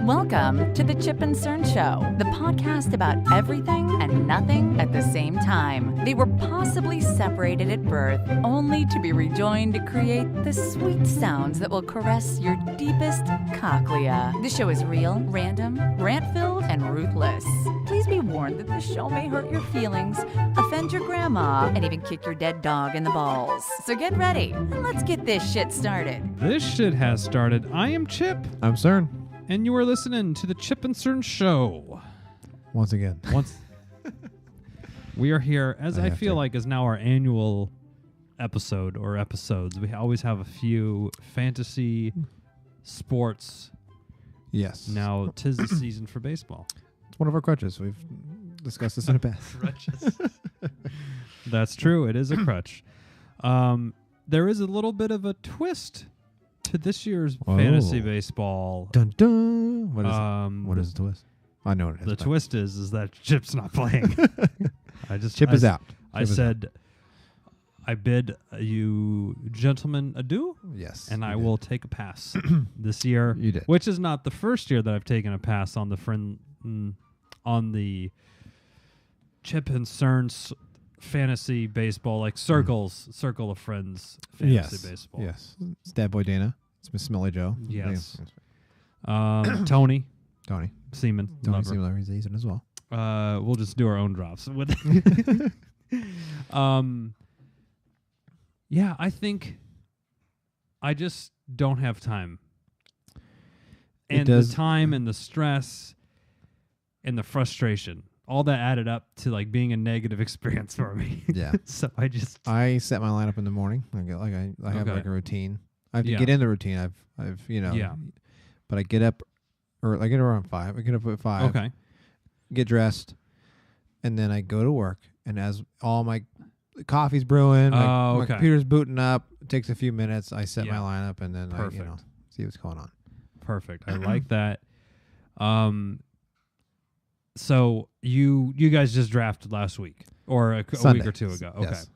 Welcome to the Chip and Cern Show, the podcast about everything and nothing at the same time. They were possibly separated at birth, only to be rejoined to create the sweet sounds that will caress your deepest cochlea. The show is real, random, rant-filled, and ruthless. Please be warned that the show may hurt your feelings, offend your grandma, and even kick your dead dog in the balls. So get ready, and let's get this shit started. This shit has started. I am Chip, I'm CERN. and you are listening to the Chip and Cern Show. Once again. We are here, as I have feel to. like is now our annual episode or episodes. We always have a few fantasy sports. Yes. Now, 'tis the season for baseball. It's one of our crutches. We've discussed this in the past. That's true. It is a crutch. There is a little bit of a twist to this year's fantasy Oh. baseball. Dun dun. What is it? What the- is the twist? I know what it is. The but- twist is that Chip's not playing. Chip is out. I Chip is said, I bid you gentlemen adieu, out. Yes. and you I did. will take a pass this year. You did. Which is not the first year that I've taken a pass on the on the Chip and Cern's fantasy baseball, like circle of friends fantasy Yes. baseball. Yes. It's Dad Boy Dana. It's Miss Smelly Joe. Yes. Yeah. Tony Tony. Seaman. Tony lover. Seymour. He's Asian as well. We'll just do our own drops with yeah, I think I just don't have time. It And does- the time and the stress and the frustration, all that added up to like being a negative experience for me. Yeah. So I just I set my lineup in the morning. I have Okay. like a routine. I have to Yeah. get in the routine. I've Yeah. But I get up, or I get around 5. I get up at 5. okay. Get dressed, and then I go to work. And as all my coffee's brewing, my Okay. computer's booting up, it takes a few minutes. I set my Yeah. lineup, and then I Perfect. see what's going on. Perfect. I like that. So you guys just drafted last week or a Sunday. week or two ago. Okay. Yes.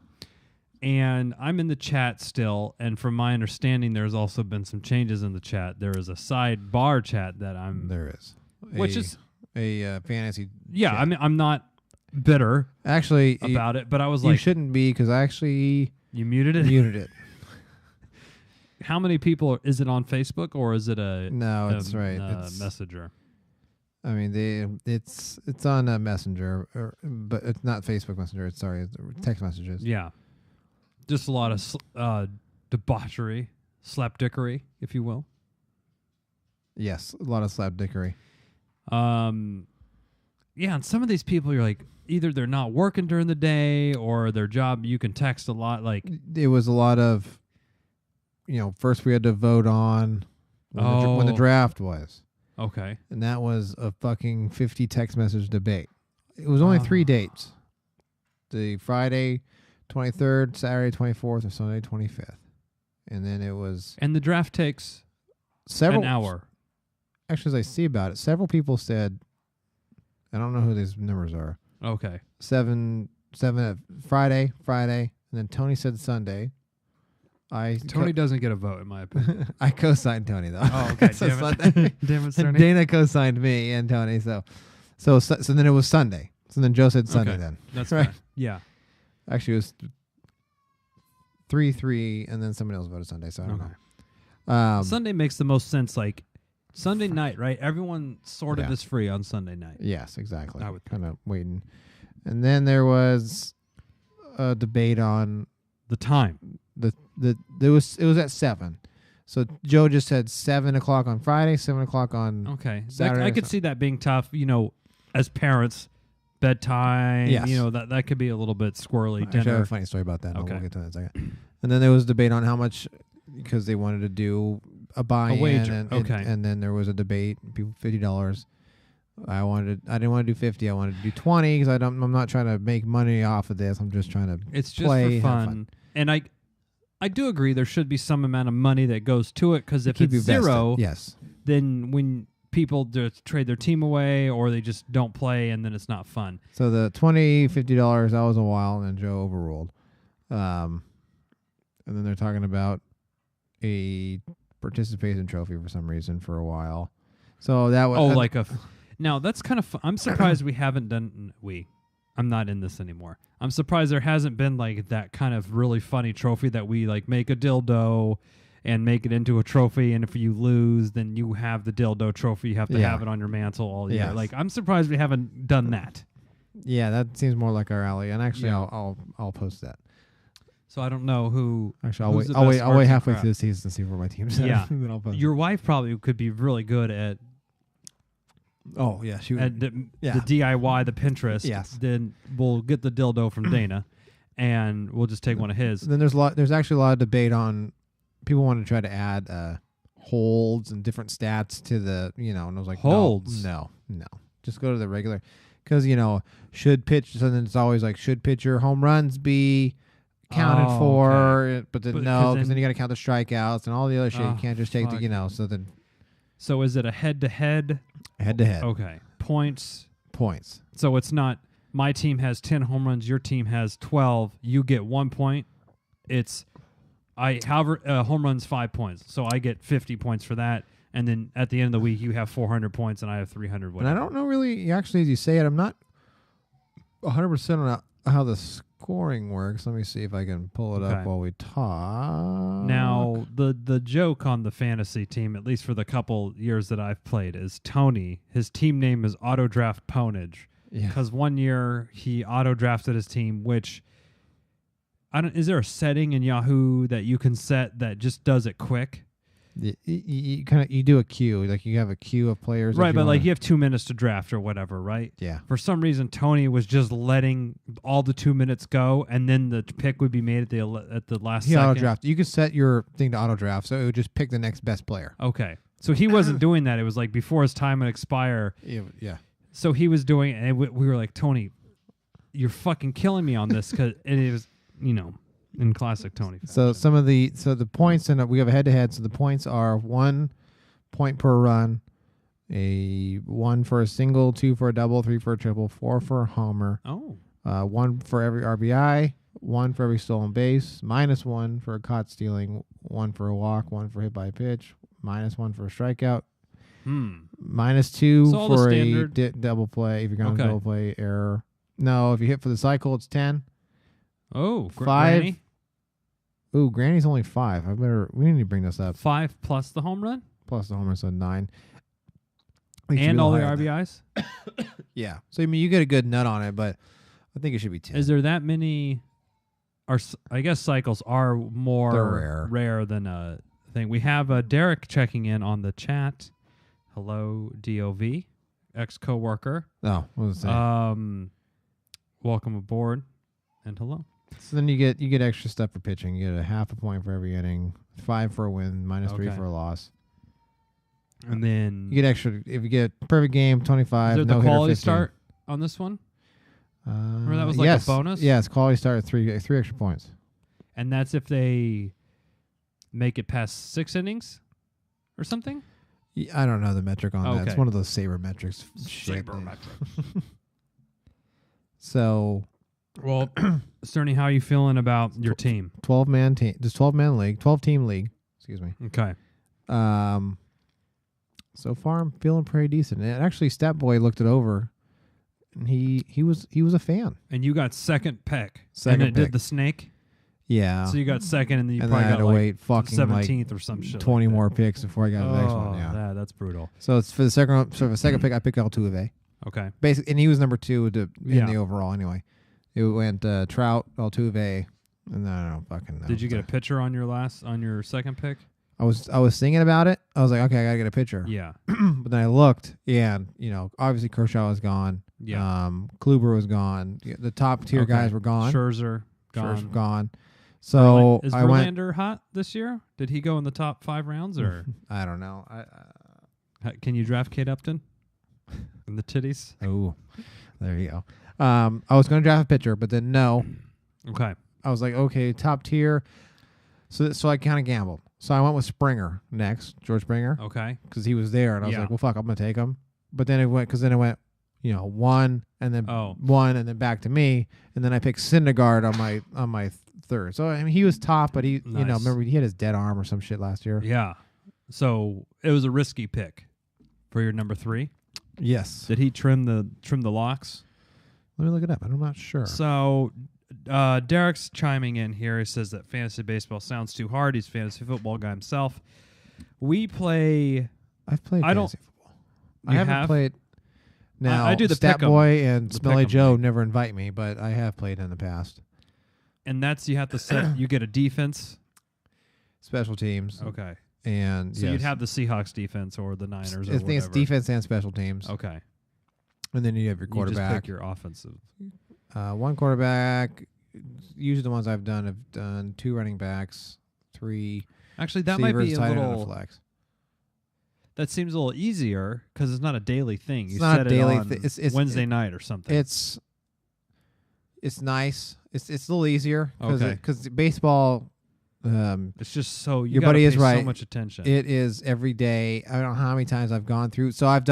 And I'm in the chat still, and from my understanding, there's also been some changes in the chat. There is a sidebar chat that I'm, There is, which is a fantasy. yeah. chat. I mean, I'm not bitter Actually, about it, but I was you like, shouldn't be, because I actually you muted it. muted it. How many people is it on Facebook or is it a No, it's right. It's messenger? I mean, it's on a Messenger, but it's not Facebook Messenger. It's text messages. Yeah, just a lot of debauchery, slapdickery, if you will. Yes, a lot of slapdickery. Yeah, and some of these people, you're like, either they're not working during the day or their job, you can text a lot. Like, It was a lot of, first we had to vote on when the Oh. draft was, okay, and that was a fucking 50 text message debate. It was only 3 dates: the Friday 23rd, Saturday 24th, or Sunday 25th, and then it was and the draft takes several an hour. Actually, as I see about it, several people said, I don't know who these numbers are. Okay, 7 at Friday, and then Tony said Sunday. Tony doesn't get a vote, in my opinion. I co-signed Tony though. Oh, okay. So Damn Sunday- it. Damn it, Cerny. Dana co-signed me and Tony. So then it was Sunday. So then Joe said Sunday. Okay. Then That's Right. fine. Yeah. actually it was 3-3, and then somebody else voted Sunday. So I don't Okay. know. Sunday makes the most sense. Like Sunday night, right? Everyone sort of Yeah. is free on Sunday night. Yes, exactly. I would kind of waiting, and then there was a debate on The time. it was at 7. So Joe just said 7 o'clock on Friday, 7 o'clock on Okay. Saturday I or could so- see that being tough, as parents, bedtime, Yes. that could be a little bit squirrely. Actually, I have Dinner. a funny story about that. Okay. We'll get to that in a second. And then there was debate on how much, because they wanted to do a buy-in. wager, okay. And then there was a debate, people $50. I didn't want to do 50. I wanted to do 20 because I'm not trying to make money off of this. I'm just trying to It's just play, for have fun. And I do agree there should be some amount of money that goes to it, because if keep it's you vested. zero, Yes. then when people just trade their team away or they just don't play, and then it's not fun. So the $50, that was a while, and then Joe overruled. And then they're talking about a participation trophy for some reason for a while. So that was now that's kind of I'm surprised we haven't done I'm not in this anymore. I'm surprised there hasn't been like that kind of really funny trophy that we like make a dildo and make it into a trophy, and if you lose then you have the dildo trophy, you have to have it on your mantle all year. Yes. Like I'm surprised we haven't done that. Yeah, that seems more like our alley. And actually, I'll post that. So I don't know who. Actually, who's the I'll best wait arts and halfway crafts. through the season to see where my team's at. Yeah. Then I'll post Your wife probably could be really good at Oh yeah, she at would. the DIY, the Pinterest. Yes. Then we'll get the dildo from Dana, and we'll just take one of his. Then there's actually a lot of debate on people want to try to add holds and different stats to the and I was like Holds? no, just go to the regular, because should pitch. So then it's always like, should pitcher home runs be counted Oh, for? okay. But then But- no, 'cause because then- then you got to count the strikeouts and all the other shit. Oh, You can't just take fuck. So then So is it a head-to-head? head to head Okay. Points. points. So it's not my team has 10 home runs, your team has 12, you get 1 point. It's however home runs 5 points. So I get 50 points for that, and then at the end of the week you have 400 points and I have 300 And whatever. I don't know really. Actually, as you say it, I'm not 100% on how the scoring works. Let me see if I can pull it up Okay. while we talk. Now, the joke on the fantasy team, at least for the couple years that I've played, is Tony. His team name is Autodraft Ponage. yeah. Because one year he auto-drafted his team, which is there a setting in Yahoo that you can set that just does it quick? You do a queue, like you have a queue of players. Right, but like you have 2 minutes to draft or whatever, right? yeah. For some reason, Tony was just letting all the 2 minutes go, and then the pick would be made at the last He second. auto draft. You could set your thing to auto draft, so it would just pick the next best player. Okay, so he wasn't doing that. It was like before his time would expire. Yeah. So he was doing it, and we were like, Tony, you're fucking killing me on this, and it was, in classic Tony fashion. So some of the points, and we have a head to head. So the points are 1 point per run, 1 for a single, 2 for a double, 3 for a triple, 4 for a homer, Oh, 1 for every RBI, 1 for every stolen base, -1 for a caught stealing, 1 for a walk, 1 for hit by a pitch, -1 for a strikeout, -2 So all the for a standard- double play. If you're going to Okay. double play error, no. If you hit for the cycle, it's 10. oh, 5. Granny? Ooh, Granny's only 5. We need to bring this up. 5 plus the home run Plus the homer, so 9. I think it should and be a all the little higher than RBIs. that. Yeah. So I mean, you get a good nut on it, but I think it should be 10. Is there that many? I guess cycles are They're more rare. than a thing. We have Derek checking in on the chat. Hello, DOV, ex-coworker. No, what was that? Welcome aboard, and hello. So then you get extra stuff for pitching. You get a half a point for every inning, 5 for a win, -3 Okay. for a loss. And then You get extra if you get perfect game, 25. is there the no-hitter, quality 15. start on this one? Or that was like a yes. bonus? Yes, quality start at 3 extra points. And that's if they make it past 6 innings or something? I don't know the metric on that. It's Okay. one of those saber metrics. shit. So Well, Sterny, how are you feeling about your team? 12-man team. This 12-man league, 12-team league. Excuse me. Okay. So far I'm feeling pretty decent. And actually, Stat Boy looked it over, and he was a fan. And you got second pick. Second and it pick. did the snake. Yeah. So you got second, and then you and then I probably had got to like wait fucking 17th or some shit. 20 like that. more picks before I got the next one. Yeah. That's brutal. So it's for the second pick. I picked Altuve. Okay. Basically, and he was number 2 in Yeah. the overall anyway. It went Trout, Altuve, and I don't know, fucking. Did you get a pitcher on your second pick? I was thinking about it. I was like, okay, I gotta get a pitcher. Yeah. But then I looked, and obviously Kershaw was gone. Yeah. Kluber was gone. The top tier Okay. guys were gone. Scherzer gone. Scherzer's gone. So Is I went. Verlander hot this year? Did he go in the top 5 rounds, or I don't know. can you draft Kate Upton in the titties? Oh, there you go. I was going to draft a pitcher, but then no. Okay. I was like, okay, top tier. So I kind of gambled. So I went with Springer next, George Springer, Okay. because he was there, and I was Yeah. like, well, fuck, I'm going to take him. But then it went 1, and then Oh. 1, and then back to me, and then I picked Syndergaard on my third. So I mean, he was top, but he, Nice. remember he had his dead arm or some shit last year. Yeah. So it was a risky pick for your number 3. Yes. Did he trim the locks? Let me look it up. I'm not sure. So Derek's chiming in here. He says that fantasy baseball sounds too hard. He's a fantasy football guy himself. We play. I've played I don't- fantasy football. I haven't have? played. Now, I do the Stat pick'em. Boy and The Smelly pick'em Joe league. never invite me, but I have played in the past. And that's you have to set. You get a defense. Special teams. Okay. And So yes. you'd have the Seahawks defense or the Niners or I think whatever. it's defense and special teams. Okay. And then you have your You just quarterback. pick your offensive. One quarterback. Usually the ones I've done 2 running backs, 3 Actually, that might be receivers, a tight end, and little. flex. That seems a little easier because it's not a daily thing. You It's not set a daily it on it's Wednesday night or something. It's nice. It's a little easier Okay. because baseball. It's just so you Your gotta buddy is pay so right. much attention. It is every day. I don't know how many times I've gone through. So I've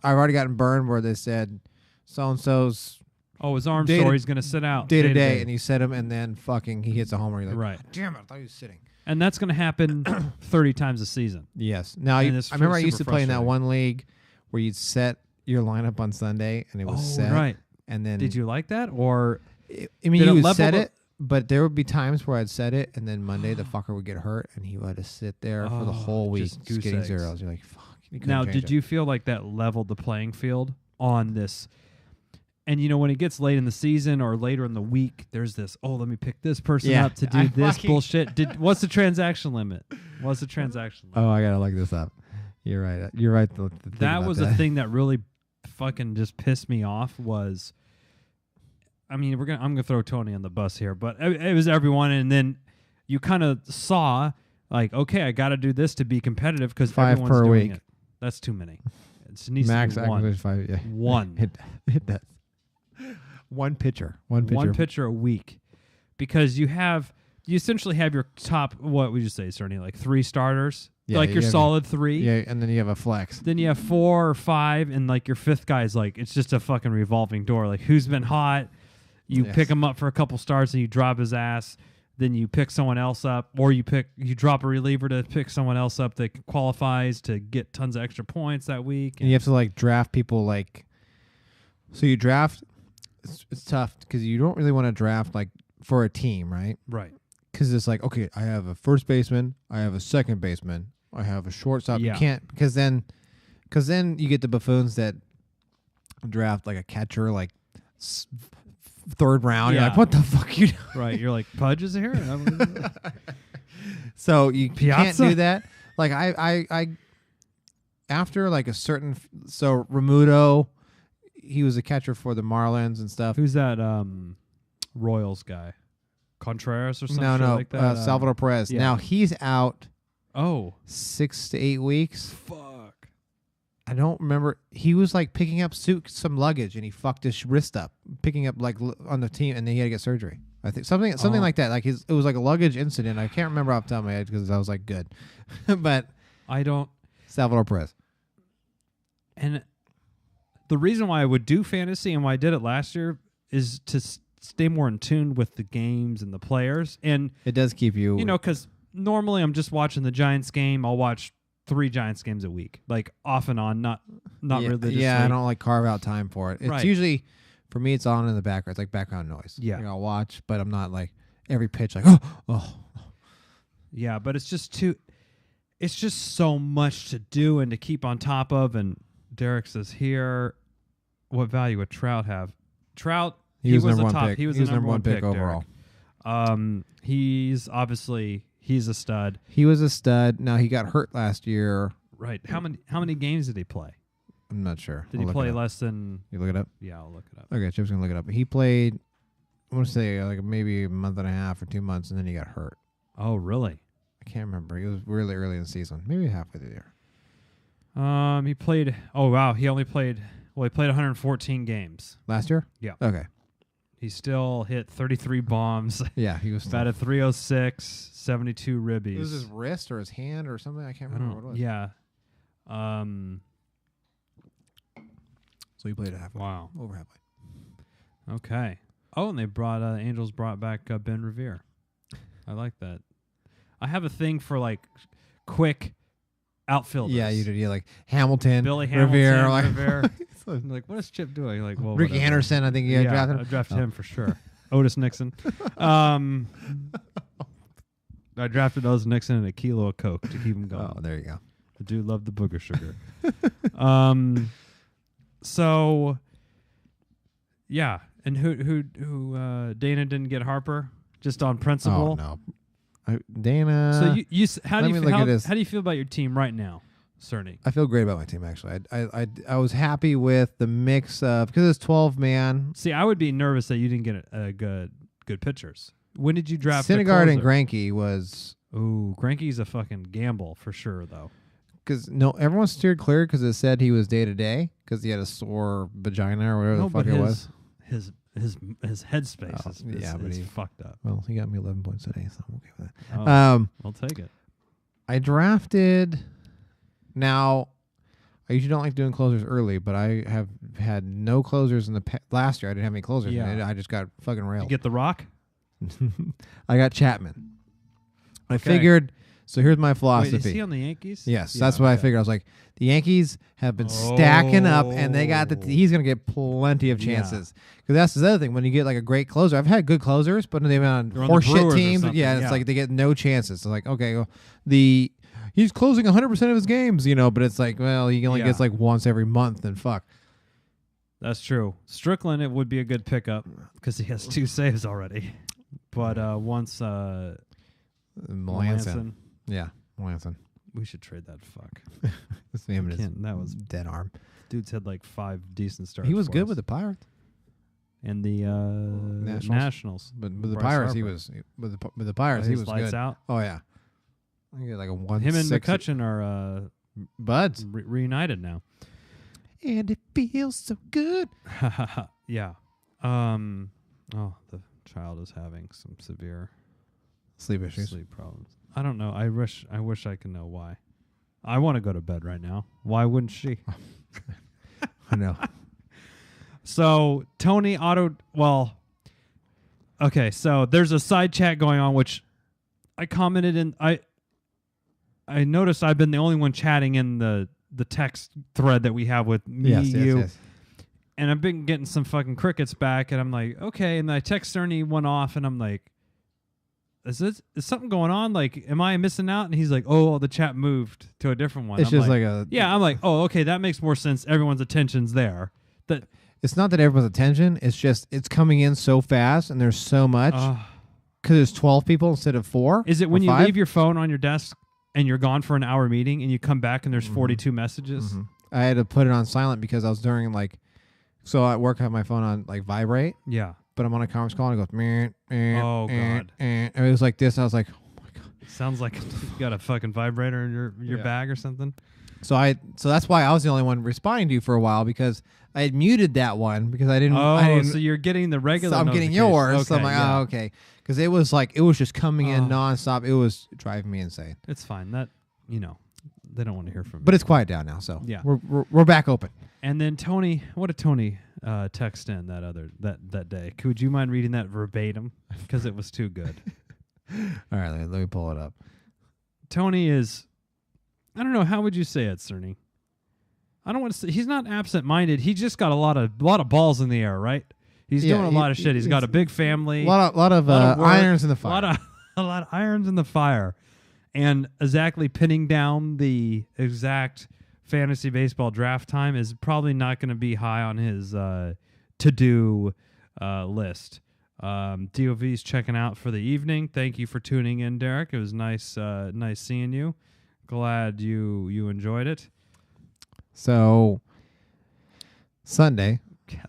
already gotten burned where they said so and so's oh, his arm day sore. to- He's gonna sit out day to day, and you set him, and then fucking he hits a homer. You're like, Right. "God damn it! I thought he was sitting. And that's gonna happen 30 times a season. Yes. Now And it's I remember I used to super play in that frustrating. one league where you'd set your lineup on Sunday, and it was set. right. And then Did you like that or I did mean, it you would level set the- it, but there would be times where I'd set it, and then Monday the fucker would get hurt, and he would have to sit there for the Oh, whole week just just getting goose eggs. zeros. You're like, fuck. You couldn't now? change Did it. you feel like that leveled the playing field on this? And when it gets late in the season or later in the week, there's this. Oh, let me pick this person Yeah, up to do I this fucking- bullshit. What's the transaction limit? What's the transaction limit? Oh, I gotta look this up. You're right. You're right. To think That about was that. the thing that really fucking just pissed me off was. I mean, I'm gonna throw Tony on the bus here, but it was everyone, and then you kind of saw like, okay, I got to do this to be competitive because 5 everyone's per doing week. it. That's too many. It needs Max to be one. acquisition 5. Yeah. One. It does. One pitcher. One pitcher a week, because you essentially have your top. What would you say, Cerny? Like 3 starters, Yeah, like you your have- solid 3. Yeah, and then you have a flex. Then you have 4 or 5, and like your 5th guy is like it's just a fucking revolving door. Like who's been hot, you Yes. pick him up for a couple starts and you drop his ass. Then you pick someone else up, or you drop a reliever to pick someone else up that qualifies to get tons of extra points that week. And you have to like draft people like. So you draft. It's tough because you don't really want to draft like for a team, right? Right. Because it's like, okay, I have a first baseman, I have a second baseman, I have a shortstop. Yeah. You can't because then you get the buffoons that draft like a catcher like 3rd round. You're Yeah. like, what the fuck you doing? Right. You're like, Pudge is here? So you can't Piazza? do that. Like I after like a certain so Remuto, he was a catcher for the Marlins and stuff. Who's that Royals guy? Contreras or something like that? Salvador Perez. yeah. Now he's out Oh. 6 to 8 weeks. Fuck. I don't remember. He was like picking up some luggage and he fucked his wrist up, picking up like on the team, and then he had to get surgery. I think something Oh. like that. Like it was like a luggage incident. I can't remember off the top of my head because I was like good, but I don't. Salvador Perez. And the reason why I would do fantasy and why I did it last year is to stay more in tune with the games and the players. And, It does keep you. because normally I'm just watching the Giants game. I'll watch 3 Giants games a week, like off and on, not yeah, religiously. yeah, I don't like carve out time for it. It's Right. usually for me. It's on in the background. It's like background noise. Yeah. Like, I'll watch, but I'm not like every pitch like oh. Yeah, but it's just so much to do and to keep on top of. And Derek says here, what value would Trout have? Trout, He was the number one top. pick. He was the number one pick overall. Derek. He's a stud. He was a stud. Now he got hurt last year. Right. How many games did he play? I'm not sure. Did I'll he look play it up. less than? You look it up. Yeah, I'll look it up. Okay, Chip's gonna look it up. He played. I want to say like maybe a month and a half or 2 months, and then he got hurt. Oh, really? I can't remember. He was really early in the season, maybe halfway through the year. He played. Oh wow, he only played. Well, he played 114 games. Last year. Yeah. Okay. He still hit 33 bombs. Yeah, he was. Batted 306, 72 ribbies. It was his wrist or his hand or something. I can't I remember don't. what it was. Yeah. So he played it halfway. Wow. Over halfway. Okay. Oh, and they brought Angels brought back Ben Revere. I like that. I have a thing for like quick outfielders. Yeah, you did. Yeah, like Hamilton, Billy Hamilton, Revere, Revere. Like, what is Chip doing? Like, well, Ricky whatever. Henderson. I think you drafted. I drafted him for sure. Otis Nixon. I drafted Otis Nixon and a kilo of Coke to keep him going. Oh, there you go. I do love the booger sugar. So, yeah, and who Dana didn't get Harper just on principle. Oh no, Dana. So you how do let you me look at this. how do you feel about your team right now, Cerny? I feel great about my team actually. I was happy with the mix of because it's 12 man. See, I would be nervous that you didn't get a good pitchers. When did you draft? Syndergaard and Greinke was. Ooh, Greinke's a fucking gamble for sure, though. Because no, everyone steered clear because it said he was day to day because he had a sore vagina or whatever the fuck it was. His headspace is he fucked up. Well, he got me 11 points today, so I'm okay with that. Oh, I'll take it. I drafted. Now, I usually don't like doing closers early, but I have had no closers in the last year. I didn't have any closers. Yeah. I just got fucking railed. You get the Rock? I got Chapman. I Okay. figured. So here's my philosophy. Wait, is he on the Yankees? Yes, Yeah, that's what I okay. figured. I was like, the Yankees have been stacking up, and they got he's going to get plenty of chances. Because that's the other thing. When you get like a great closer, I've had good closers, but they've been on They're on the horseshit Brewers or teams. something, Yeah, it's yeah. like they get no chances. So like, okay, well, he's closing 100% of his games, but it's like, well, he only Yeah. gets like once every month, and fuck. That's true. Strickland, it would be a good pickup because he has 2 saves already. But once Melanson. Yeah, Melanson. we should trade that fuck. That's the name of his That was dead arm. dude's had like 5 decent starts. He was for good us. with the Pirates. And the Nationals. But with the Bryce Pirates, he Harper. was with the Pirates. He was lights good. out. Oh yeah, I get like a 1. Him and McCutcheon are buds, reunited now. and it feels so good. Yeah. Oh, the child is having some severe Sleep issues. sleep problems. I don't know. I wish I could know why. I want to go to bed right now. Why wouldn't she? I know. So Tony okay, so there's a side chat going on which I commented in. I noticed I've been the only one chatting in the text thread that we have with me, you, and I've been getting some fucking crickets back, and I'm like, okay, and I text Ernie one off, and I'm like, is something going on? Like, am I missing out? And he's like, oh, the chat moved to a different one. It's I'm just like a. yeah, I'm like, oh, okay, that makes more sense. Everyone's attention's there. That It's not that everyone's attention. It's just it's coming in so fast, and there's so much because there's 12 people instead of 4. Is it or when you 5? leave your phone on your desk and you're gone for an hour meeting and you come back and there's 42 messages? Mhm. I had to put it on silent because I was during so at work I have my phone on vibrate, Yeah. but I'm on a conference call and it goes meh, Oh, God. and it was like this. I was like, oh my god. Sounds like you got a fucking vibrator in your Yeah. bag or something. So that's why I was the only one responding to you for a while because I had muted that one because I didn't. So you're getting the regular. So I'm getting notification. yours. Okay, So I'm like, yeah. oh, okay, because it was just coming in Oh. nonstop. It was driving me insane. It's fine. That they don't want to hear from me. But it's quiet down now, so Yeah. we're back open. And then Tony, what did Tony text in that day? Could you mind reading that verbatim because it was too good? All right, let me pull it up. Tony is, I don't know, how would you say it, Cerny? I don't want to say he's not absent-minded. He just got a lot of balls in the air, right? He's Yeah, doing a lot of shit. He's got a big family, A lot of work, irons in the fire. a lot of irons in the fire, and exactly pinning down the exact fantasy baseball draft time is probably not going to be high on his to-do list. DOV's checking out for the evening. Thank you for tuning in, Derek. It was nice seeing you. Glad you enjoyed it. So Sunday,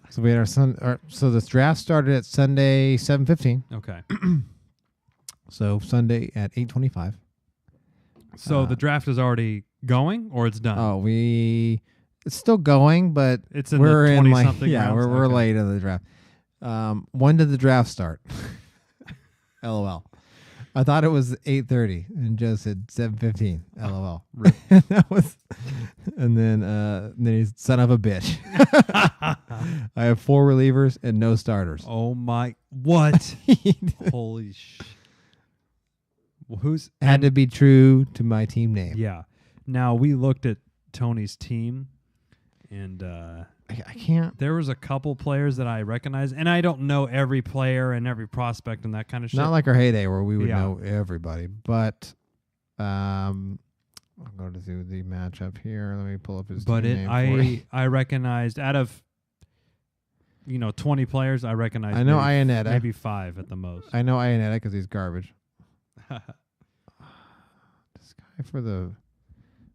so we had so this draft started at Sunday 7:15. Okay. So Sunday at 8:25. So the draft is already going, or it's done? Oh, it's still going, but It's in we're the in 20-something yeah, rounds? we're Okay. late in the draft. When did the draft start? LOL. I thought it was 8:30 and Joe said 7:15. LOL. That was, and then he's son of a bitch. I have 4 relievers and no starters. Oh my! What? Holy sh! Well, who's Had to be true to my team name. Yeah. Now, we looked at Tony's team, and I can't. there was a couple players that I recognized, and I don't know every player and every prospect and that kind of shit. Not like our heyday where we would Yeah. know everybody, but I'll go to the matchup here. Let me pull up his but team name for you. I recognized out of 20 players, I recognized I know maybe, Ionetta. maybe 5 at the most. I know Ionetta because he's garbage. This guy for the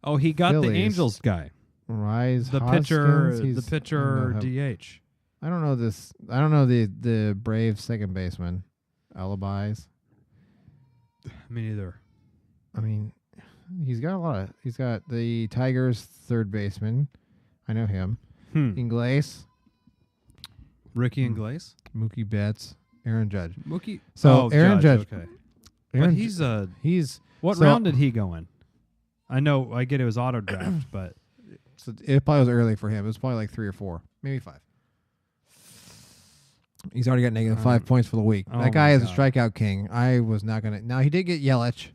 Oh, he got Phillies. the Angels guy. Rise The Hoskins, pitcher DH. I don't know this. I don't know the Braves second baseman. Alibis. Me neither. I mean, he's got the Tigers third baseman. I know him. Inglés, Ricky Inglés? Mookie Betts, Aaron Judge. Mookie. So Aaron Judge. Okay. Aaron But he's what so- round did he go in? I know I get it was auto draft, but So it probably was early for him. It was probably like 3 or 4, maybe 5. He's already got negative 5 points for the week. oh That guy my is a God. strikeout king. I was not gonna. Now he did get Yelich,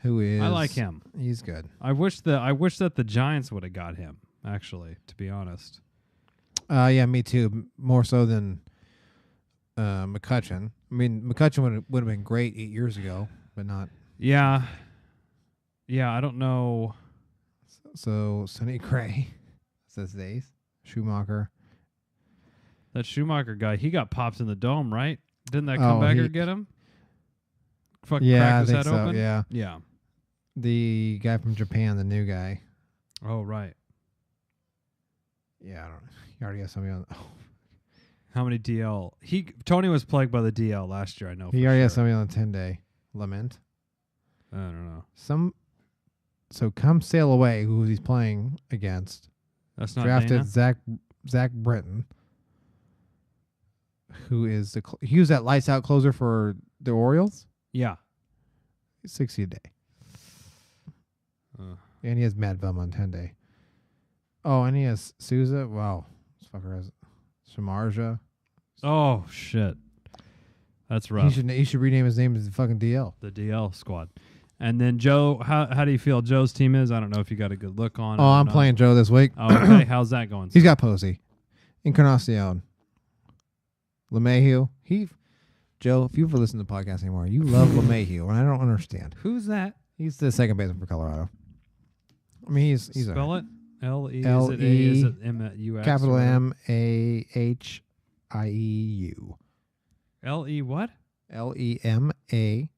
who is. I like him. He's good. I wish that the Giants would have got him, actually, to be honest. Yeah, me too. More so than McCutcheon. I mean, McCutcheon would have been great 8 years ago, but not. Yeah. Yeah, I don't know. So Sonny Gray says days. Schumacher. That Schumacher guy, he got popped in the dome, right? Didn't that Oh, comebacker he- get him? Fucking Yeah, I crack his think head so. open? Yeah, Yeah. the guy from Japan, the new guy. Oh, right. Yeah, I don't. You already got somebody on. Oh, How many DL? Tony was plagued by the DL last year, I know. he for already has sure. somebody on the 10-day. Lament. I don't know. So come sail away. Who he's playing against? That's not Drafted Dana? Zach Britton, who is he was that lights out closer for the Orioles. Yeah. 60 a day, Uh, and he has Matt Bum on 10-day. Oh, and he has Souza. Wow, this fucker has Shamarja. oh, shit. That's rough. He should rename his name as the fucking DL. The DL squad. And then Joe, how do you feel Joe's team is? I don't know if you got a good look on it. Oh, or I'm not. playing Joe this week. Oh, okay. How's that going? He's got Posey, Encarnacion, LeMahieu. Joe, if you've ever listened to the podcast anymore, you love LeMahieu, and I don't understand. Who's that? He's the second baseman for Colorado. I mean, he's Spell it. L-E. Is L it A? E Is it M-U-X? capital or- MAHIEU. L-E what? LEMAHIEU.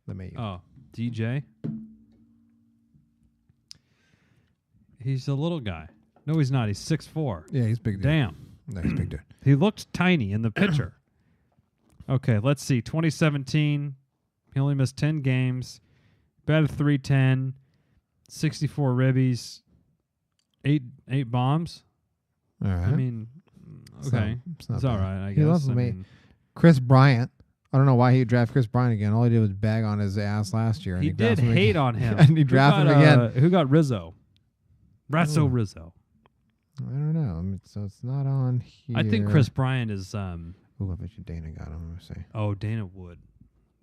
LeMahieu. Oh, DJ. He's a little guy. No, he's not. He's 6'4". Yeah, he's big dude. Damn. No, he's big dude. He looked tiny in the picture. Okay, let's see. 2017, he only missed 10 games. Batted .310, 64 ribbies, 8 bombs. All right. I mean, okay. It's not It's all bad. right, I He guess. loves I me. mean, Chris Bryant. I don't know why he drafted Chris Bryant again. All he did was bag on his ass last year. And he did drafted him hate again. on him. And he drafted him again. Who got Rizzo? Ratso Oh. Rizzo. I don't know. I mean, so it's not on here. I think Chris Bryant is Ooh, I bet you Dana got him. Let me see. oh, Dana Wood.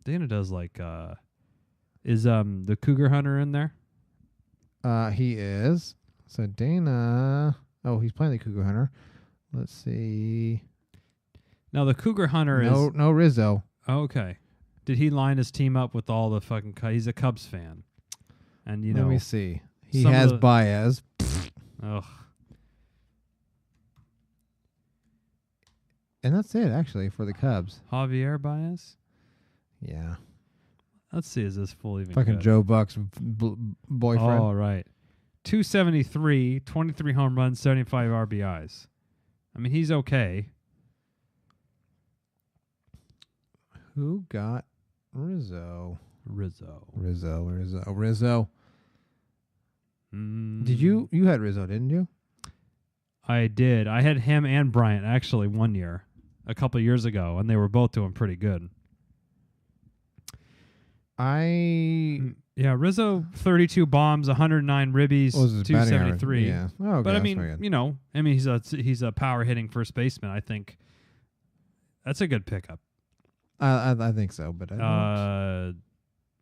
Dana does like is the Cougar Hunter in there? He is. So Dana. Oh, he's playing the Cougar Hunter. Let's see. Now the Cougar Hunter No Rizzo. oh, okay. Did he line his team up with all the fucking he's a Cubs fan. And Let me see. He some of has the- Baez. ugh. And that's it, actually, for the Cubs. Javier Baez? Yeah. Let's see, is this full even Fucking good? Joe Buck's boyfriend. Oh, right. 273, 23 home runs, 75 RBIs. I mean, he's okay. Who got Rizzo? Rizzo. Rizzo. Mm, Did you had Rizzo, didn't you? I did. I had him and Bryant actually one year, a couple years ago, and they were both doing pretty good. Yeah, Rizzo, 32 bombs, 109 ribbies, What was his batting average? 273. Yeah. Oh, okay, But I that's mean, very good. you know, he's a power hitting first baseman. I think that's a good pickup. I think so, but I don't.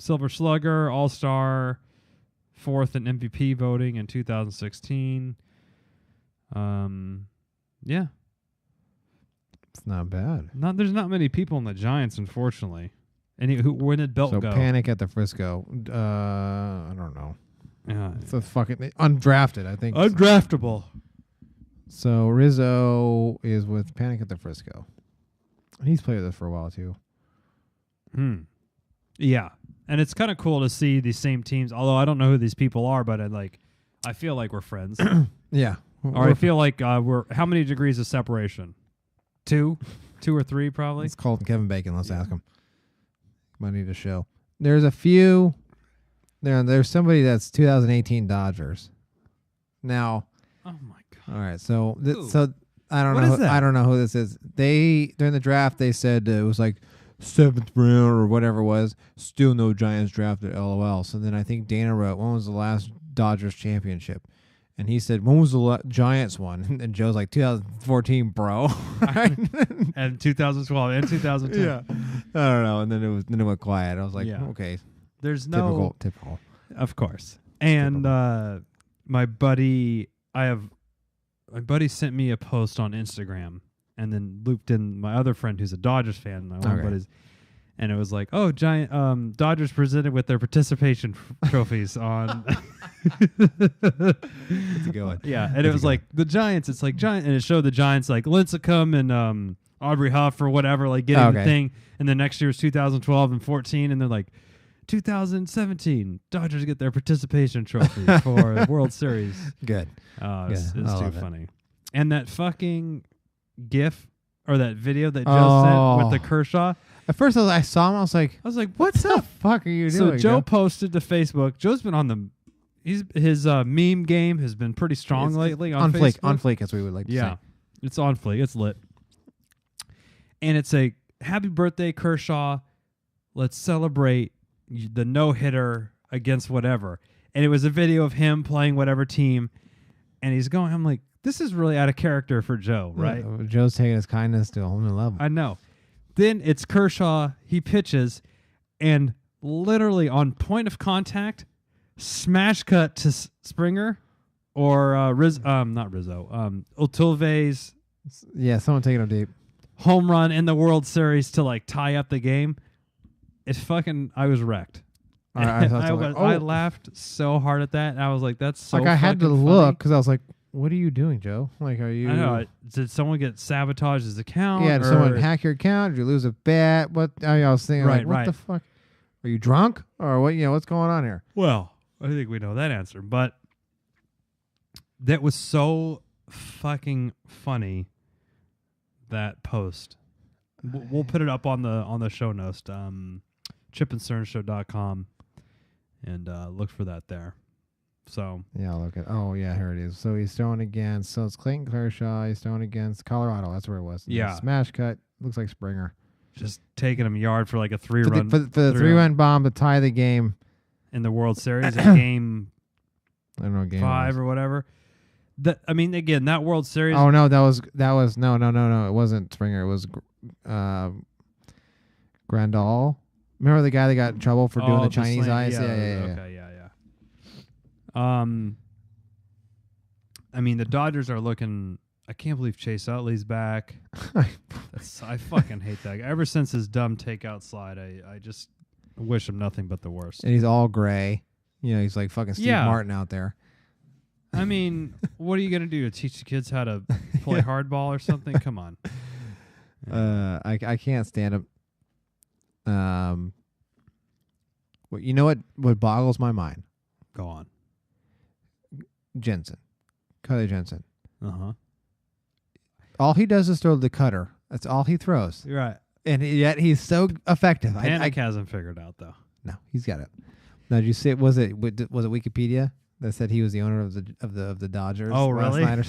Silver Slugger, All-Star, 4th in MVP voting in 2016. Yeah. It's not bad. There's not many people in the Giants, unfortunately. When did Belt So go? Panic at the Frisco. I don't know. Yeah. It's a fucking undrafted, I think. Undraftable. So Rizzo is with Panic at the Frisco. He's played with us for a while too. Yeah. And it's kind of cool to see these same teams, although I don't know who these people are, but I feel like we're friends. Yeah. Or I feel like we're how many degrees of separation? 2 or 3 probably. It's called Kevin Bacon. Let's ask him. Might need a show. There's a few. There's somebody that's 2018 Dodgers. Now. Oh my god. All right. So Who? I don't What know. is that? I don't know who this is. During the draft they said it was like 7th round or whatever it was. Still no Giants drafted. LOL. So then I think Dana wrote, when was the last Dodgers championship? And he said, when was the Giants one? And Joe's like, 2014, bro. And 2012 and 2010. Yeah. I don't know. And then it went quiet. I was like, Yeah. okay. There's no Typical. Of course. And my buddy sent me a post on Instagram and then looped in my other friend who's a Dodgers fan, my one Okay. buddies. And it was like, oh, Giant Dodgers presented with their participation trophies on. That's a good one. Yeah, and it was like the Giants. It's like Giant, and it showed the Giants like Lincecum and Aubrey Huff or whatever, like getting the thing. And then next year was 2012 and 14, and they're like 2017 Dodgers get their participation trophy for the World Series. Good. It's I too love it. funny. And that fucking GIF or that video that Joe sent with the Kershaw. At first I saw him. I was like, What's what up? the fuck are you So doing? Joe posted to Facebook. Joe's been on his meme game has been pretty strong It's lately on Facebook. fleek, on fleek, as we would like to Yeah, say. it's on fleek. It's lit. And it's a happy birthday, Kershaw. Let's celebrate the no-hitter against whatever. And it was a video of him playing whatever team. And he's going, I'm like, this is really out of character for Joe, right? Yeah, Joe's taking his kindness to a whole new level. I know. Then it's Kershaw. He pitches, and literally on point of contact, smash cut to Springer, or not Rizzo, Altuve's Yeah, someone taking him deep. home run in the World Series to like tie up the game. It's fucking. I was wrecked. I laughed so hard at that. And I was like, "That's so." Like I had to fucking look funny. because I was like, "What are you doing, Joe? Like, are you?" I know. Did someone get sabotaged his account? Yeah, did or- someone hack your account? Did you lose a bet? What? I was thinking, Right, like, what right. the fuck? Are you drunk or what? You know, what's going on here? Well, I think we know that answer, but that was so fucking funny. That post. We'll put it up on the show notes, chipandcernshow.com, and look for that there. So Yeah, I'll look at. Oh yeah, here it is. So he's throwing against. So it's Clayton Kershaw. He's throwing against Colorado. That's where it was. Yeah. Smash cut. Looks like Springer just taking him yard for like a for three-run the 3-run bomb to tie the game. in the World Series in game I don't know. Game 5 or whatever. I mean, again, that World Series. Oh no, that was no. It wasn't Springer. It was Grandal. Remember the guy that got in trouble for doing the Chinese eyes? Yeah. Okay, yeah. I mean, the Dodgers are looking. I can't believe Chase Utley's back. I fucking hate that guy. Ever since his dumb takeout slide, I just wish him nothing but the worst. And he's all gray. You know, he's like fucking Steve Yeah. Martin out there. I mean, what are you gonna do? Teach the kids how to play hardball or something? Come on. I can't stand him. Well, you know what boggles my mind? Go on. Jensen, Kylie Jensen. Uh-huh. All he does is throw the cutter. That's all he throws, You're right. and yet he's so effective. Panic hasn't figured out though. No, he's got it. Now, did you see it? Was it Wikipedia that said he was the owner of the Dodgers? Oh, last really? night or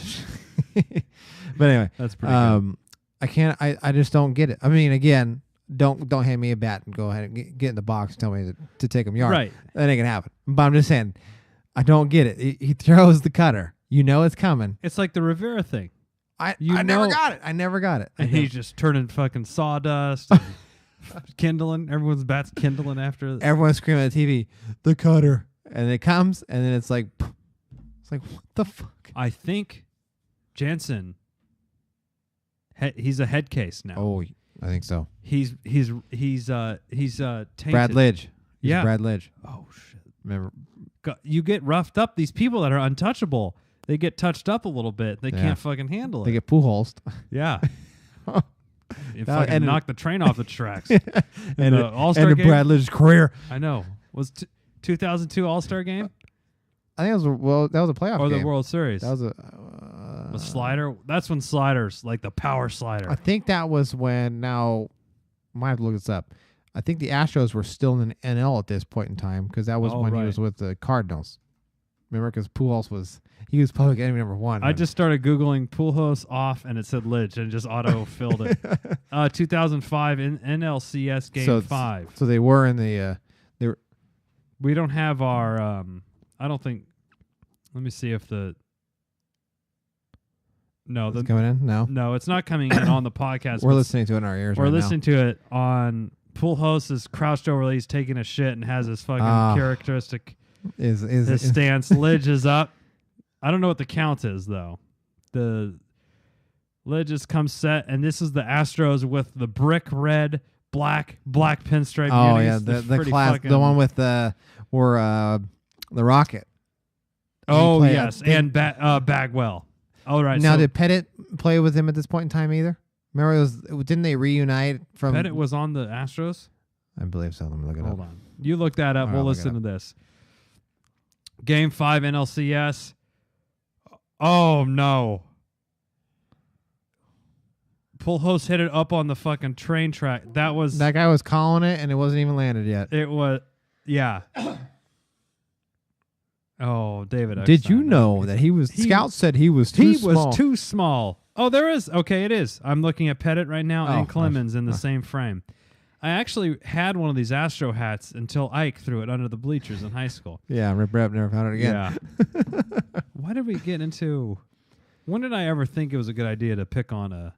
but anyway, That's pretty good. I can't. I just don't get it. I mean, again, don't hand me a bat and go ahead and get in the box and tell me to take him yard. Right. That ain't gonna happen. But I'm just saying, I don't get it. He throws the cutter. You know it's coming. It's like the Rivera thing. I You never know- got it. I never got it. And he's just turning fucking sawdust and kindling. Everyone's bats kindling after. Everyone's screaming at the TV, the cutter. And it comes, and then it's like what the fuck? I think Jansen. He's a head case now. Oh, I think so. He's tainted. Brad Lidge. He's Yeah. Brad Lidge. Oh shit. Remember? You get roughed up. These people that are untouchable, they get touched up a little bit. They Yeah. can't fucking handle it. They get Pujols. Yeah. You Now, fucking and- knock the train off the tracks. and the All-Star and game? Brad Lidge's career. I know. Was 2002 All-Star game I think that was a playoff or game. the World Series? That was The slider. That's when sliders, like the power slider. I think that was when. Now, might have to look this up. I think the Astros were still in the NL at this point in time because that was Oh, when he right. was with the Cardinals. Remember, because Pujols was public enemy number one. I just started Googling Pujols off and it said Lidge and just auto filled it. 2005 in NLCS Game 5. So they were in the. We don't have our. I don't think. Let me see if the. No, It's coming in. No, it's not coming in on the podcast. we're but listening to it in our ears. We're right listening to it on Pujols is crouched over. He's taking a shit and has his fucking Ah. characteristic. Now. Is His stance. Lidge is up. I don't know what the count is though. The Lidge just comes set, and this is the Astros with the brick red, black pinstripe. Oh unis. yeah, They're the pretty class, fucking- the one with the the Rocket. Oh He played- yes, and Bagwell. All right. Now, so did Pettit play with him at this point in time either? Remember, didn't they reunite from? Pettit was on the Astros. I believe so. Let me look it Hold up. on. You look that up. All right, We'll I'll look it listen to this. Game 5 NLCS. Oh no. Pujols hit it up on the fucking train track. That was. That guy was calling it, and it wasn't even landed yet. It was. Yeah. Oh, David. Did you Eckstein. know that he was? He- Scouts said he was too He small. was too small. Oh, there is. Okay, it is. I'm looking at Pettit right now Oh, and Clemens in the oh. same frame. I actually had one of these Astro hats until Ike threw it under the bleachers in high school. Yeah, Rip Rep never found it again. Yeah. Why did we get into? When did I ever think it was a good idea to pick on a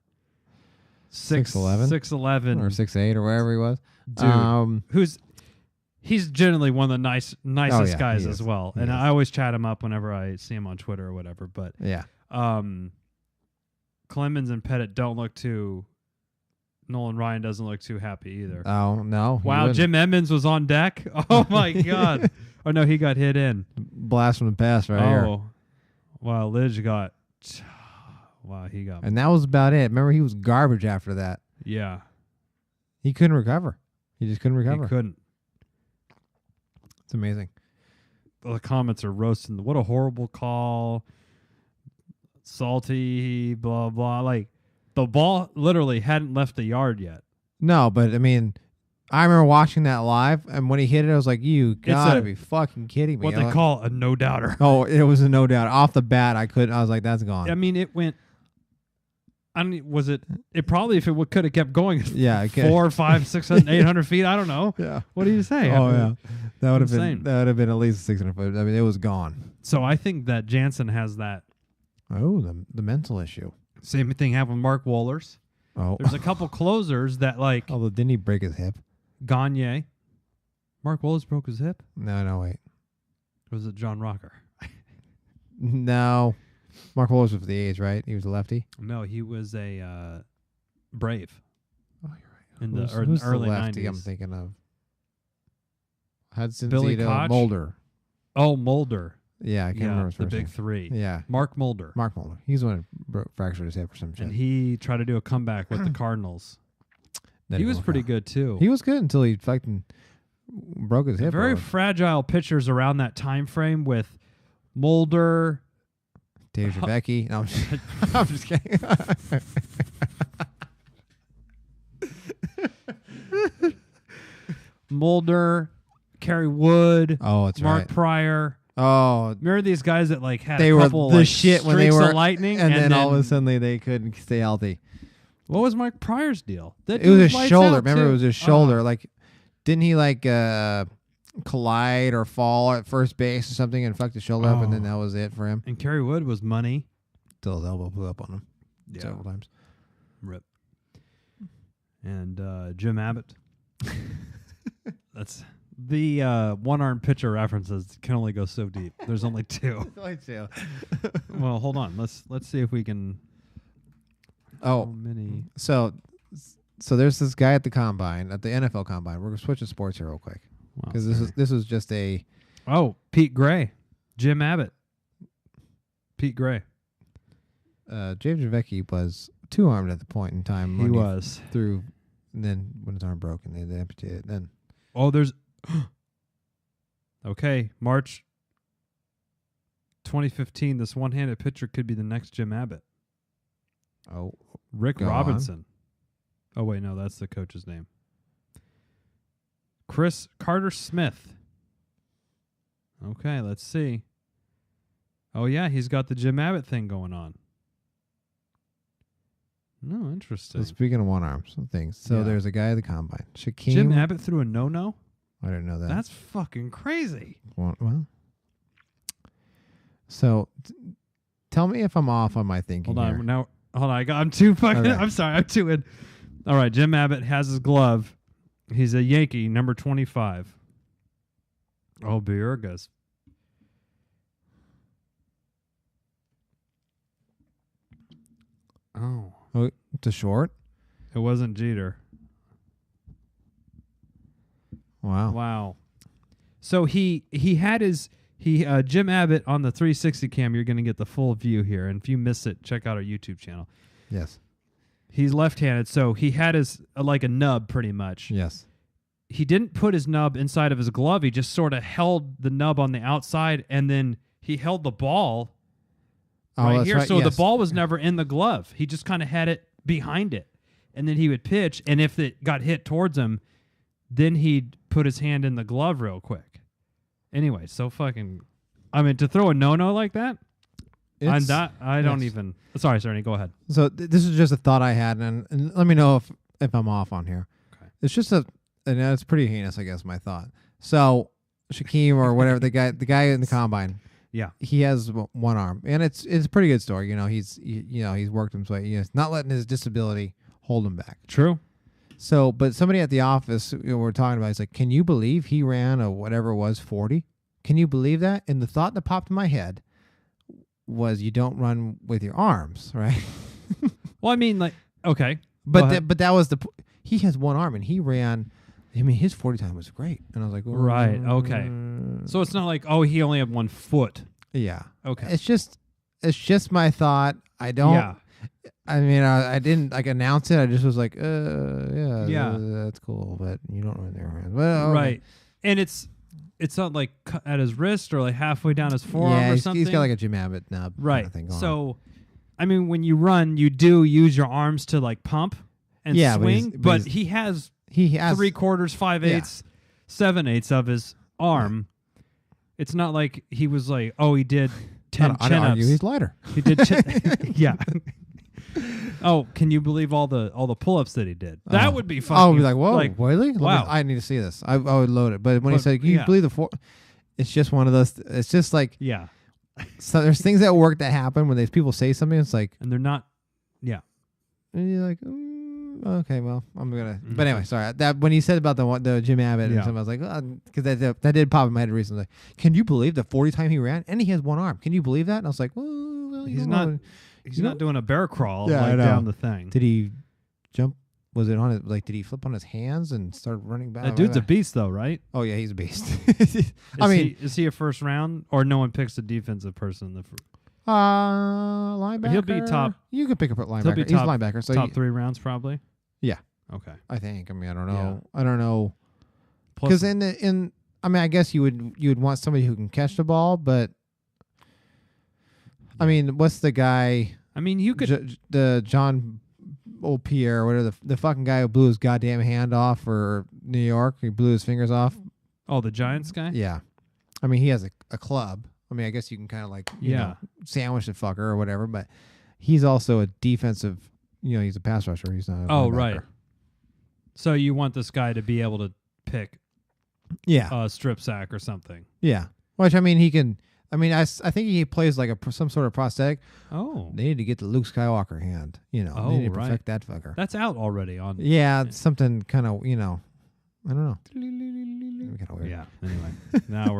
6'11"? 6'11" Or 6'8" or wherever he was. dude? He's generally one of the nicest yeah, guys he as is. well, He and is. I always chat him up whenever I see him on Twitter or whatever. But Yeah. Clemens and Pettit don't look too. Nolan Ryan doesn't look too happy either. Oh no. he Wow, wouldn't. Jim Edmonds was on deck. Oh my god! Oh no, he got hit in. Blast from the past right here. Wow, Lidge got. Wow, he got. And that was about it. Remember, he was garbage after that. Yeah, He couldn't recover. He just couldn't recover. he couldn't. It's amazing. The comments are roasting. What a horrible call. Salty, blah blah. Like the ball literally hadn't left the yard yet. No, but I mean, I remember watching that live, and when he hit it, I was like, "You gotta a- be fucking kidding me!" What I'm they like, call a no doubter. Oh, it was a no doubt off the bat. I couldn't. I was like, "That's gone." I mean, it went. I mean, was it? It probably, if it could have kept going, Yeah, it could- 400, 500, 600, 800 feet. I don't know. Yeah. What do you say? Oh I mean, yeah, that would have insane. been at least 600 foot. I mean, it was gone. So I think that Jansen has that Oh, the mental issue. same thing happened with Mark Wohlers. Oh, There's a couple closers that like although didn't he break his hip? Gagne. Mark Wohlers broke his hip. No, wait. Or was it John Rocker? No, Mark Wahlers was for the A's, right? He was a lefty. No, he was a Brave Oh, you're right. in the Who's early the lefty 90s. I'm thinking of? Hudson, Billy Zito, Koch? Mulder. Oh, Mulder. Yeah, I can't remember his the first big name. three. Yeah, Mark Mulder. Mark Mulder. He's the one who fractured his hip or some shit. And he tried to do a comeback with the Cardinals. That He didn't was work pretty out. good too. He was good until he fucking broke his hip. Very or fragile pitchers around that time frame with Mulder. Dave Javecki. No, I'm just kidding. Mulder, Kerry Wood, Oh, that's Mark right. Pryor. Oh, Remember these guys that like had they a were couple the like, shit when they streaks were of lightning, and then all of a sudden they couldn't stay healthy. what was Mark Pryor's deal? That It was dude his lights shoulder. out, Remember, too. it was his shoulder. Like, didn't he like collide or fall at first base or something and fucked his shoulder up, and then Oh. that was it for him? And Kerry Wood was money. Till his elbow blew up on him Yeah. several times. Rip. And Jim Abbott. That's the one-armed pitcher references can only go so deep. There's only two. Well, hold on. Let's see if we can. Oh, How many? so there's this guy at the combine, at the NFL combine. We're switching sports here real quick Wow, because sorry. this was just a. Oh, Pete Gray, Jim Abbott, Pete Gray. James Javecki was 2-armed at the point in time. He when was. through, and then when his arm broke and they amputated it. Then Oh, there's. Okay, March 2015. This one-handed pitcher could be the next Jim Abbott. Rick Go on. Robinson. Oh wait, no, that's the coach's name. Chris Carter Smith. Okay, let's see. Oh yeah, he's got the Jim Abbott thing going on. No, interesting. so speaking of 1-arm, some things. So Yeah. there's a guy at the combine. Shaquem. Jim Abbott threw a no-no? I didn't know that. That's fucking crazy. Well. So tell me if I'm off on my thinking. Hold on, here. now hold on. I'm too fucking. Okay. I'm sorry. I'm too in. All right, Jim Abbott has his glove. He's a Yankee, number 25. Oh, Biergas. Oh, Oh, to short. it wasn't Jeter. Wow. Wow. So he had his Jim Abbott on the 360 cam. You're going to get the full view here, and if you miss it, check out our YouTube channel. Yes. He's left-handed, so he had his like a nub pretty much. Yes. He didn't put his nub inside of his glove. He just sort of held the nub on the outside, and then he held the ball right that's here. right. So Yes. the ball was never in the glove. He just kind of had it behind it, and then he would pitch. And if it got hit towards him, then he'd put his hand in the glove real quick. Anyway, so fucking. I mean, to throw a no-no like that, It's- I don't yes. even. Sorry, Cerny, go ahead. So this is just a thought I had, and let me know if I'm off on here. Okay. It's just and it's pretty heinous, I guess. My thought. So Shaquem or whatever the guy in the combine, Yeah. he has 1 arm, and it's a pretty good story. You know, he's worked his way. He's not letting his disability hold him back. True. So, but somebody at the office we're talking about, he's like, "Can you believe he ran a whatever it was 40? Can you believe that?" And the thought that popped in my head was, you don't run with your arms, right? Well, I mean, like, okay, But that was he has 1 arm and he ran. I mean, his 40 time was great, and I was like, Right, okay. So it's not like, oh, he only had 1 foot. yeah. Okay. It's just my thought. I don't. Yeah. I mean, I didn't like announce it. I just was like, Yeah. that's cool, but you don't run their hands. Well, okay. Right. And it's not like cut at his wrist or like halfway down his forearm Yeah, or he's something. got like a Jim Abbott nub right. kind of thing going on. So, I mean, when you run, you do use your arms to like pump and Yeah, but he's- swing, but but he's- he has he has 3/4, 5/8, 7/8 of his arm. It's not like he was like, oh, he did 10 I'd argue chin-ups. he's lighter. He did yeah. Oh, can you believe all the pull-ups that he did? That Oh. would be fucking. I would be like, whoa, like, really? wow. I need to see this. I would load it. But when he But, said, "Can you yeah. believe the 4?" It's just one of those. It's just like, yeah. so there's things at work that happen when people say something. It's like, And they're not. Yeah. and you're like, okay, well, I'm gonna. Mhm. But anyway, sorry. That when he said about the Jim Abbott and Yeah. something, I was like, because that did pop in my head recently. Like, can you believe the 40 time he ran and he has 1 arm? Can you believe that? And I was like, well, He's you not- know. He's You not know- doing a bear crawl Yeah, I like know. down the thing. Did he jump? Was it on his, like, did he flip on his hands and start running back? That dude's a beast, though, right? Oh yeah, he's a beast. I mean, is he a first round or no one picks a defensive person in the linebacker. He'll be top- You can pick up a linebacker. He'll be He's top- a linebacker. So top 3 rounds probably? Yeah. Okay. I think. I mean, I don't know. Yeah. I don't know. Plus, Because I mean, I guess you would want somebody who can catch the ball, but I mean, what's the guy? I mean, you could. the John old Pierre, whatever the fucking guy who blew his goddamn hand off for New York. He blew his fingers off. Oh, the Giants guy? Yeah. I mean, he has a club. I mean, I guess you can kind of like you Yeah. know, sandwich the fucker or whatever, but he's also a defensive. You know, he's a pass rusher. He's not. A Oh, linebacker. right. So you want this guy to be able to pick Yeah. a strip sack or something. Yeah. Which I mean, he can. I mean, I think he plays like some sort of prosthetic. Oh. They need to get the Luke Skywalker hand. You know, Oh, they need to right. perfect that fucker. That's out already on. Yeah, it's something kind of I don't know. Kind of weird. Yeah. Anyway, now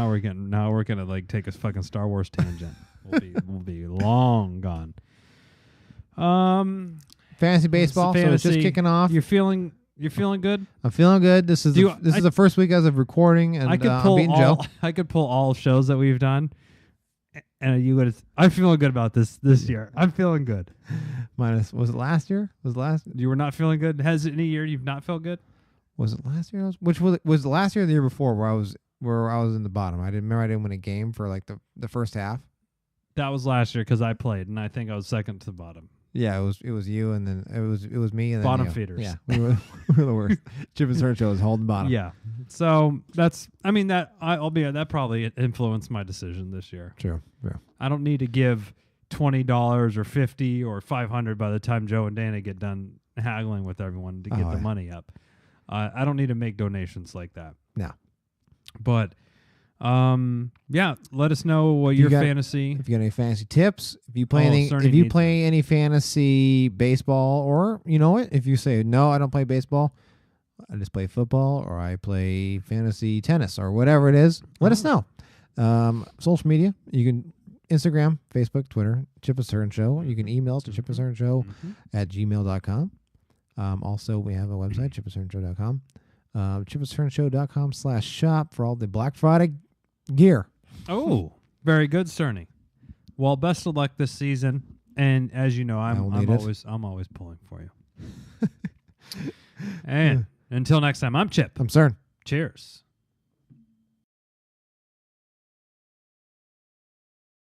we're gonna like take a fucking Star Wars tangent. We'll be long gone. Fantasy baseball. So it's just fantasy. kicking off. You're feeling good. I'm feeling good. This is the first week as of recording, and I could I'm pull beating Joe. I could pull all shows that we've done, and you would. I'm feeling good about this year. I'm feeling good. Minus, was it last year? You were not feeling good. Has it any year you've not felt good? Was it last year? Which was it last year or the year before where I was in the bottom? I didn't win a game for like the first half. That was last year because I played, and I think I was second to the bottom. Yeah, it was you, and then it was me, and then Bottom you. feeders. Yeah, we were the worst. Chip and Search Show was holding bottom. Yeah. So that probably influenced my decision this year. True. Yeah. I don't need to give $20 or $50 or $500 by the time Joe and Dana get done haggling with everyone to get the money up. I don't need to make donations like that. No. But let us know what your fantasy. If you got any fantasy tips, if you play any fantasy baseball, or you know what, if you say no, I don't play baseball, I just play football, or I play fantasy tennis, or whatever it is, let us know. Social media, you can Instagram, Facebook, Twitter, Chip and Stern Show. You can email us to chipandsternshow@gmail.com. Also, we have a website, chipandsternshow.com. chipandsternshow.com/shop for all the Black Friday gear. Oh, very good, Cerny. Well, best of luck this season. And as you know, I'm always pulling for you. And until next time, I'm Chip. I'm Cern. Cheers.